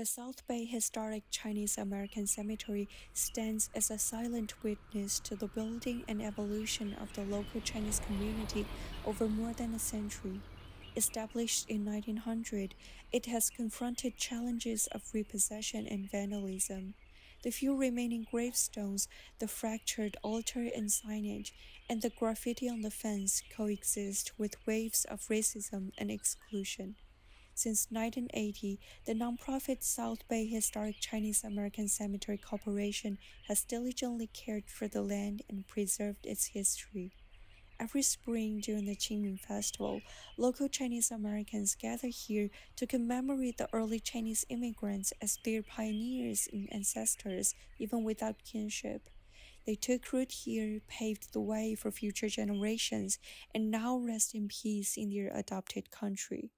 The South Bay Historic Chinese American Cemetery stands as a silent witness to the building and evolution of the local Chinese community over more than a century. Established in 1900, it has confronted challenges of repossession and vandalism. The few remaining gravestones, the fractured altar and signage, and the graffiti on the fence coexist with waves of racism and exclusion. Since 1980, the nonprofit South Bay Historic Chinese American Cemetery Corporation has diligently cared for the land and preserved its history. Every spring during the Qingming Festival, local Chinese Americans gather here to commemorate the early Chinese immigrants as their pioneers and ancestors, even without kinship. They took root here, paved the way for future generations, and now rest in peace in their adopted country.